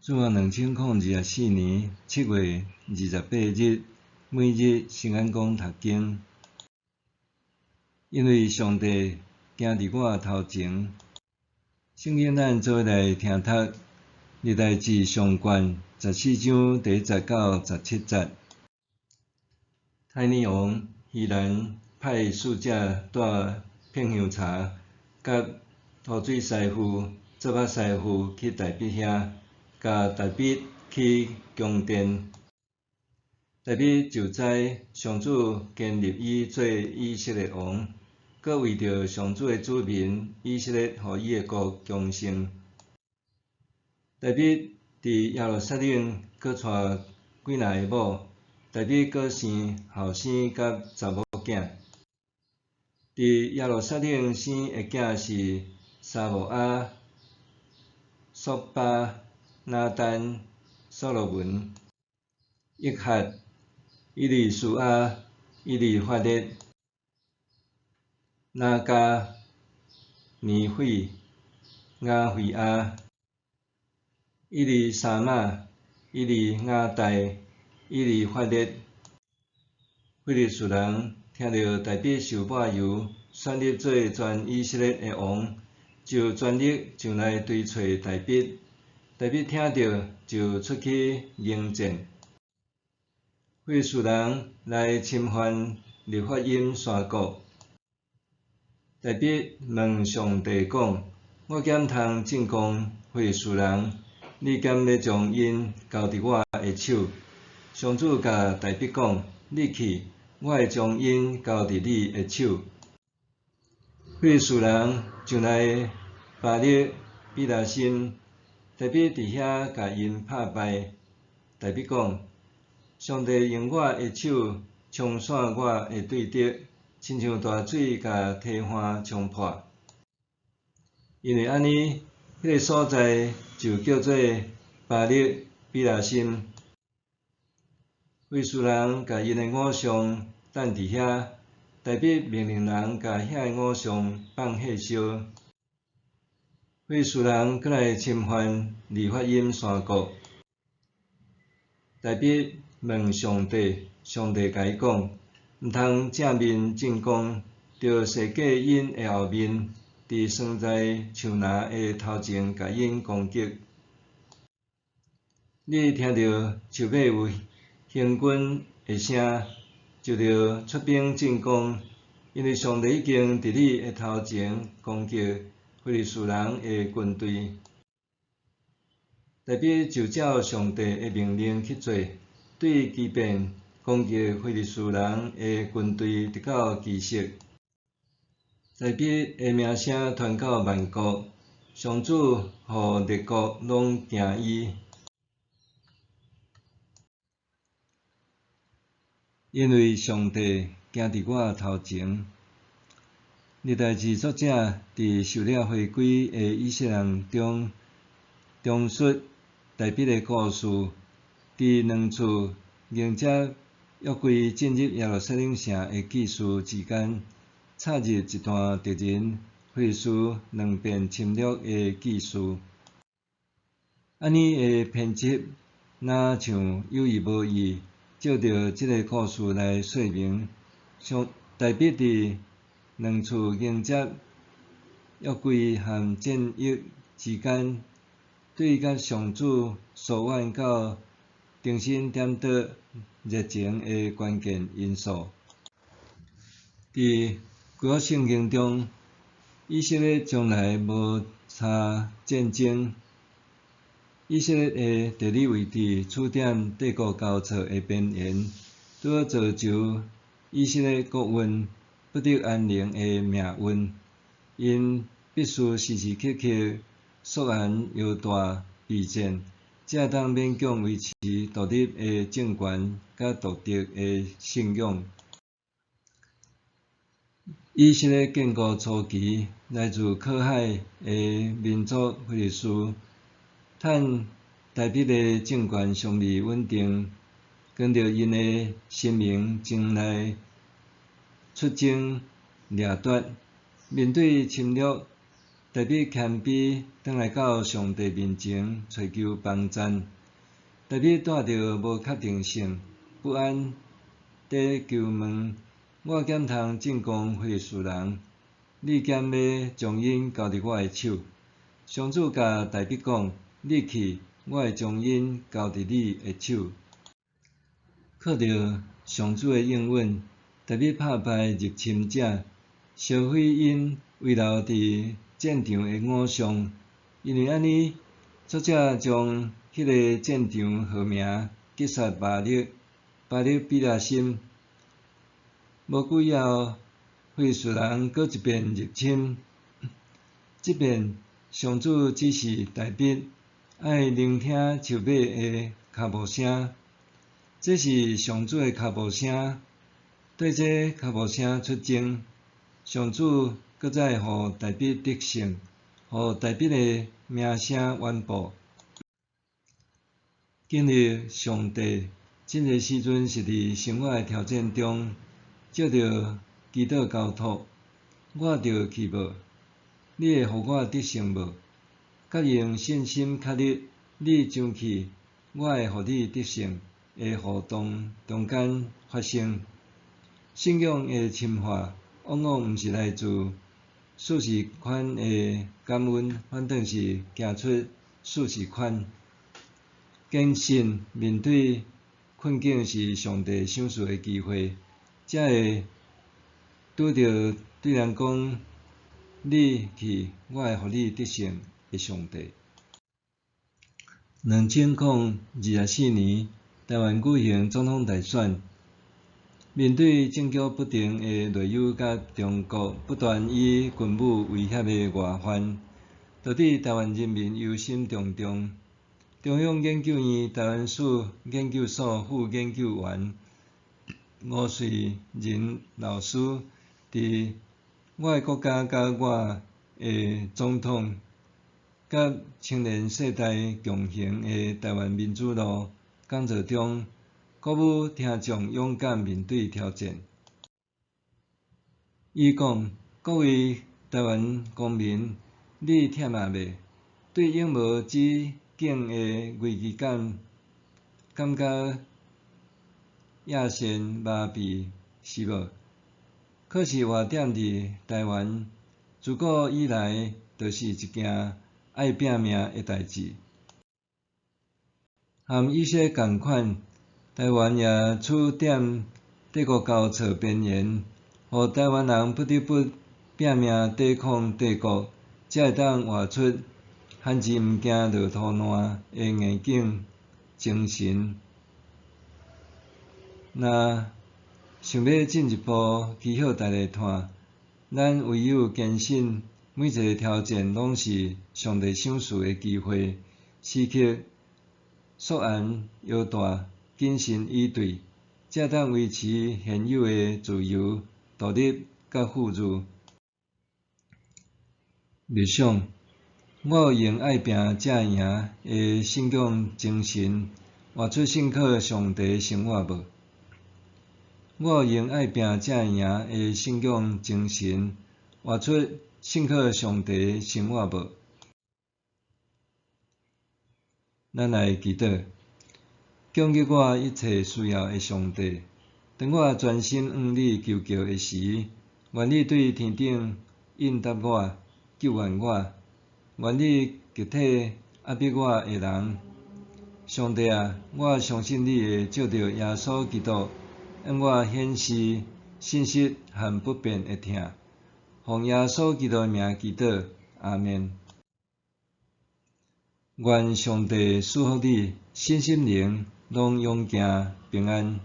自2024年7月28日，每日圣安宫读经，因为上帝行伫我头前。圣经咱做来听读，历代志上卷14章第10到17节。泰尼王希兰派使者带片香茶，甲土水师傅、做肉师傅去大毕遐，甲大毕去宫殿。大毕就知上主建立伊做以色列王，佮为着上主的子民以色列，互伊的国强盛。大毕伫耶路撒冷佮带几若个某，大毕佮生后生甲查某囝。伫耶路撒冷生的囝是沙摩亚、索巴、拿单、所罗门、约哈、以利书亚、以利法列、拿加、尼斐、雅费亚、以利沙玛、以利雅代、以利法列。非利士人听到大毕受抹油，选立做全以色列的王，就全力上来追找大毕。大毕听到，就出去迎战。非利士人来侵犯利法因山谷。大毕问上帝讲：“我敢通进攻非利士人？你敢要将因交伫我的手？”上主甲大毕讲：“你去，我会将因交伫你的手。”非利士人上来巴勒比拉辛，大毕伫遐甲因拍败。大毕讲：“上帝用我的手冲散我的对敌，亲像大水甲堤岸冲破。”因为安尼，迄个所在就叫做巴勒比拉辛。非利士人甲因的偶像等伫遐，大毕命令人甲遐个偶像放火烧。非利士人阁来侵犯利法因山谷。大毕问上帝，上帝甲伊讲：“毋通正面进攻，着设计因的后面，伫酸菜树林的头前甲因攻击。”你听到树尾有行军的声，就着出兵进攻，因为上帝已经伫你的头前攻击非利士人的军队。大毕就照上帝的命令去做，对基遍攻击非利士人的军队直到基色。大毕的名声传到万国，上主互列国拢惊伊。因为上帝行伫我头前。历代志作者伫受了回归的以色列人中，重述大毕的故事。伫两次迎接约柜进入耶路撒冷城的纪事之间，插入一段敌人非利士两遍侵略的纪事。安尼的编辑，若像有意无意，照着即个故事来说明，大毕伫两次迎接约柜和战役之间，对甲上主疏远到重新点倒热情的关键因素。伫旧约圣经中，以色列从来无参战争。以色列的地理位置处踮帝国交错的边缘，拄好造就以色列国运不得安宁的命运。因必须时时刻刻肃然犹大备战，才当勉强维持独立的政权甲独特的信仰。以色列建国初期，来自靠海的民族非利士，趁大毕的政权尚未稳定，跟着因的神明前来出征掠夺。面对侵略特别谦卑，转来到上帝面前寻求帮赞，特别带着无确定性、不安，在求问：我检通进攻会士人，你减要将因交伫我的手。上主甲大笔讲：你去，我会将因交伫你的手。靠着上主的应允，特别打败入侵者，烧毁因遗留伫战场的偶像，因为安尼，作者将迄个战场号名击杀巴力比拉心。无几后，费士人搁一遍入侵，即遍上主指示大笔爱聆听树尾的脚步声，这是上主的脚步声。对这脚步声出征，上主搁再互大笔得胜，互大笔的名声远播。经历上帝，真个时阵是伫生活的挑战中，借着祈祷交托，我着去无？你会互我得胜无？甲用信心确立，你上去，我会互你得胜的互动中间发生。信仰的深化，往往毋是来自舒适圈的感恩，反倒是行出舒适圈。坚信面对困境是上帝赏赐的机会，才会拄着对人讲：你去，我会互你得胜的上帝。2024年台湾举行总统大选。面对政局不定的内忧甲中国不断以军武威胁的外患，导致台湾人民忧心忡忡。中央研究院台湾史研究所副研究员吴瑞仁老师伫我的国家甲我的总统甲青年世代共行的台湾民主路讲座中，鼓舞听众勇敢面对挑战。伊讲：各位台湾公民，你忝啊未？对永无止境的危机感觉野心麻痹是无？可是活踮伫台湾，自古以来就是一件爱拼命的代志。和以色列同款，台湾也处踮帝国交错边缘，互台湾人不得不拼命抵抗帝国，才会当活出汉字毋惊落土烂的硬颈精神。若想要进一步祈祷大家看，咱唯有坚信每一个挑战拢是上帝赏赐的机会，时刻肃然摇大，谨慎以对，才当维持现有的自由、独立甲富裕。默想，我有用爱拼才会赢的信仰精神，活出信靠上帝的生活无？我有用爱拼才会赢的信仰精神，活出信靠上帝的生活无？咱来祈祷，供给我一切需要的上帝。当我专心向你求救的时，愿你对天顶应答我，救援我。愿你集体压迫我的人。上帝啊，我相信你会借着耶稣基督，向我显示信实和不变的疼。奉耶稣基督的名祈祷，阿们。愿上帝赐福你身心灵拢勇健平安。